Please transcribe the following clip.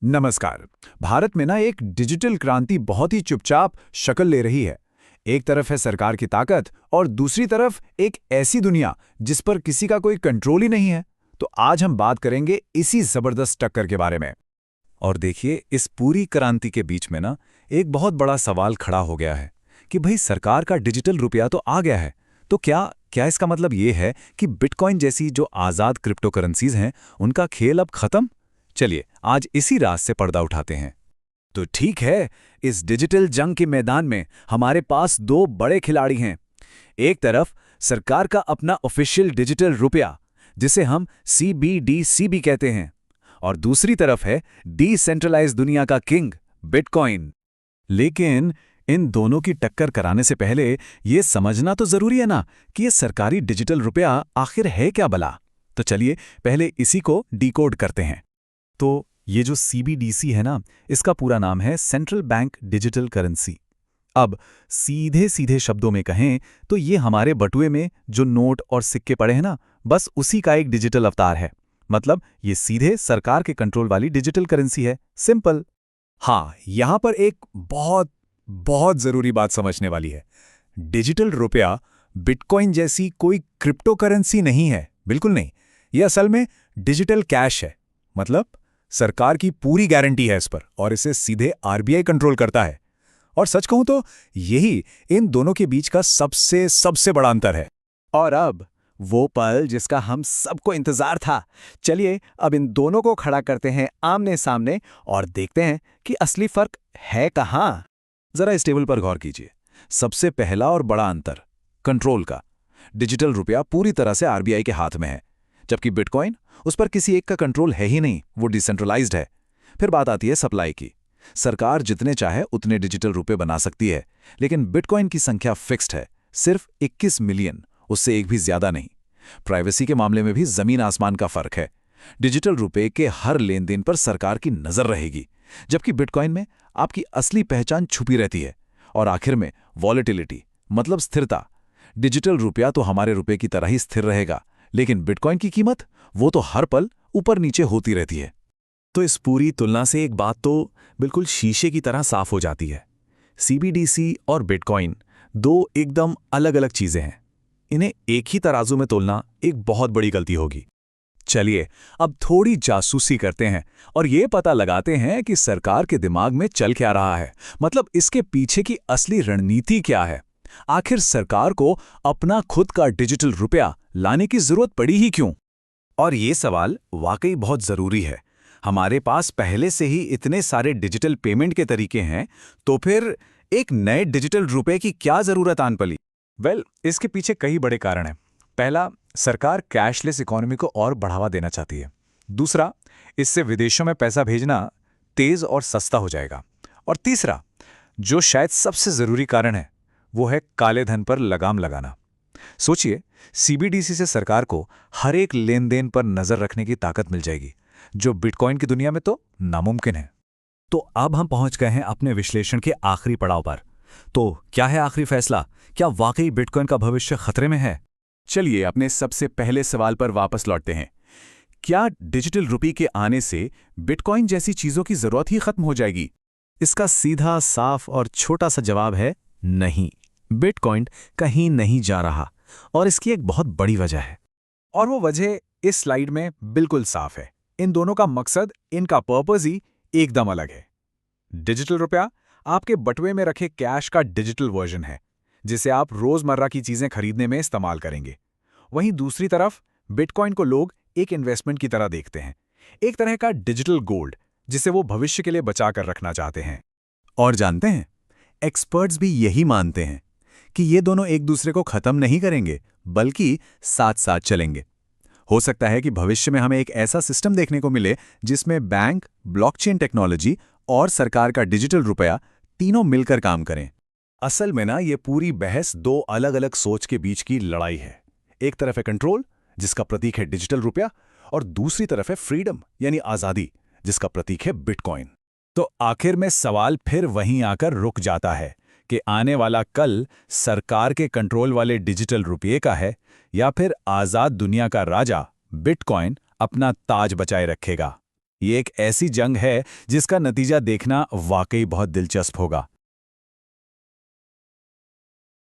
नमस्कार। भारत में ना एक डिजिटल क्रांति बहुत ही चुपचाप शक्ल ले रही है। एक तरफ है सरकार की ताकत और दूसरी तरफ एक ऐसी दुनिया जिस पर किसी का कोई कंट्रोल ही नहीं है। तो आज हम बात करेंगे इसी जबरदस्त टक्कर के बारे में। और देखिए, इस पूरी क्रांति के बीच में ना एक बहुत बड़ा सवाल खड़ा हो गया है कि भाई सरकार का डिजिटल रुपया तो आ गया है, तो क्या क्या इसका मतलब ये है कि बिटकॉइन जैसी जो आज़ाद क्रिप्टो करेंसीज हैं उनका खेल अब खत्म? चलिए आज इसी राज से पर्दा उठाते हैं। तो ठीक है, इस डिजिटल जंग के मैदान में हमारे पास दो बड़े खिलाड़ी हैं। एक तरफ सरकार का अपना ऑफिशियल डिजिटल रुपया, जिसे हम CBDC भी कहते हैं, और दूसरी तरफ है डिसेंट्रलाइज दुनिया का किंग बिटकॉइन। लेकिन इन दोनों की टक्कर कराने से पहले ये समझना तो जरूरी है ना कि ये सरकारी डिजिटल रुपया आखिर है क्या भला। तो चलिए पहले इसी को डिकोड करते हैं। तो ये जो CBDC है ना, इसका पूरा नाम है सेंट्रल बैंक डिजिटल करेंसी। अब सीधे सीधे शब्दों में कहें तो ये हमारे बटुए में जो नोट और सिक्के पड़े हैं ना, बस उसी का एक डिजिटल अवतार है। मतलब ये सीधे सरकार के कंट्रोल वाली डिजिटल करेंसी है। सिंपल। हाँ, यहां पर एक बहुत बहुत जरूरी बात समझने वाली है। डिजिटल रुपया बिटकॉइन जैसी कोई क्रिप्टो करेंसी नहीं है, बिल्कुल नहीं। यह असल में डिजिटल कैश है। मतलब सरकार की पूरी गारंटी है इस पर, और इसे सीधे RBI कंट्रोल करता है। और सच कहूं तो यही इन दोनों के बीच का सबसे सबसे बड़ा अंतर है। और अब वो पल जिसका हम सबको इंतजार था। चलिए अब इन दोनों को खड़ा करते हैं आमने सामने और देखते हैं कि असली फर्क है कहां। जरा इस टेबल पर गौर कीजिए। सबसे पहला और बड़ा अंतर कंट्रोल का। डिजिटल रुपया पूरी तरह से RBI के हाथ में है, जबकि बिटकॉइन उस पर किसी एक का कंट्रोल है ही नहीं, वो डिसेंट्रलाइज्ड है। फिर बात आती है सप्लाई की। सरकार जितने चाहे उतने डिजिटल रुपए बना सकती है, लेकिन बिटकॉइन की संख्या फिक्स्ड है, सिर्फ 21 मिलियन, उससे एक भी ज्यादा नहीं। प्राइवेसी के मामले में भी जमीन आसमान का फर्क है। डिजिटल रुपए के हर लेन देन पर सरकार की नजर रहेगी, जबकि बिटकॉइन में आपकी असली पहचान छुपी रहती है। और आखिर में वॉलेटिलिटी, मतलब स्थिरता। डिजिटल रुपया तो हमारे रुपए की तरह ही स्थिर रहेगा, लेकिन बिटकॉइन की कीमत वो तो हर पल ऊपर नीचे होती रहती है। तो इस पूरी तुलना से एक बात तो बिल्कुल शीशे की तरह साफ हो जाती है। CBDC और बिटकॉइन दो एकदम अलग अलग चीजें हैं। इन्हें एक ही तराजू में तोलना एक बहुत बड़ी गलती होगी। चलिए अब थोड़ी जासूसी करते हैं और ये पता लगाते हैं कि सरकार के दिमाग में चल क्या रहा है। मतलब इसके पीछे की असली रणनीति क्या है। आखिर सरकार को अपना खुद का डिजिटल रुपया लाने की जरूरत पड़ी ही क्यों? और ये सवाल वाकई बहुत जरूरी है। हमारे पास पहले से ही इतने सारे डिजिटल पेमेंट के तरीके हैं, तो फिर एक नए डिजिटल रुपए की क्या जरूरत आन पड़ी? इसके पीछे कई बड़े कारण हैं। पहला, सरकार कैशलेस इकोनॉमी को और बढ़ावा देना चाहती है। दूसरा, इससे विदेशों में पैसा भेजना तेज और सस्ता हो जाएगा। और तीसरा, जो शायद सबसे जरूरी कारण है, वो है काले धन पर लगाम लगाना। सोचिए, CBDC से सरकार को हर एक लेन देन पर नजर रखने की ताकत मिल जाएगी, जो बिटकॉइन की दुनिया में तो नामुमकिन है। तो अब हम पहुंच गए हैं अपने विश्लेषण के आखिरी पड़ाव पर। तो क्या है आखिरी फैसला? क्या वाकई बिटकॉइन का भविष्य खतरे में है? चलिए अपने सबसे पहले सवाल पर वापस लौटते हैं। क्या डिजिटल रुपये के आने से बिटकॉइन जैसी चीजों की जरूरत ही खत्म हो जाएगी? इसका सीधा, साफ और छोटा सा जवाब है नहीं। बिटकॉइन कहीं नहीं जा रहा, और इसकी एक बहुत बड़ी वजह है। और वो वजह इस स्लाइड में बिल्कुल साफ है। इन दोनों का मकसद, इनका पर्पस ही एकदम अलग है। डिजिटल रुपया आपके बटुए में रखे कैश का डिजिटल वर्जन है, जिसे आप रोजमर्रा की चीजें खरीदने में इस्तेमाल करेंगे। वहीं दूसरी तरफ बिटकॉइन को लोग एक इन्वेस्टमेंट की तरह देखते हैं, एक तरह का डिजिटल गोल्ड, जिसे वो भविष्य के लिए बचा कर रखना चाहते हैं। और जानते हैं, एक्सपर्ट्स भी यही मानते हैं कि ये दोनों एक दूसरे को खत्म नहीं करेंगे, बल्कि साथ साथ चलेंगे। हो सकता है कि भविष्य में हमें एक ऐसा सिस्टम देखने को मिले जिसमें बैंक, ब्लॉकचेन टेक्नोलॉजी और सरकार का डिजिटल रुपया तीनों मिलकर काम करें। असल में ना, ये पूरी बहस दो अलग अलग सोच के बीच की लड़ाई है। एक तरफ है कंट्रोल, जिसका प्रतीक है डिजिटल रुपया, और दूसरी तरफ है फ्रीडम यानी आजादी, जिसका प्रतीक है बिटकॉइन। तो आखिर में सवाल फिर वहीं आकर रुक जाता है कि आने वाला कल सरकार के कंट्रोल वाले डिजिटल रुपये का है, या फिर आजाद दुनिया का राजा बिटकॉइन अपना ताज बचाए रखेगा। ये एक ऐसी जंग है जिसका नतीजा देखना वाकई बहुत दिलचस्प होगा।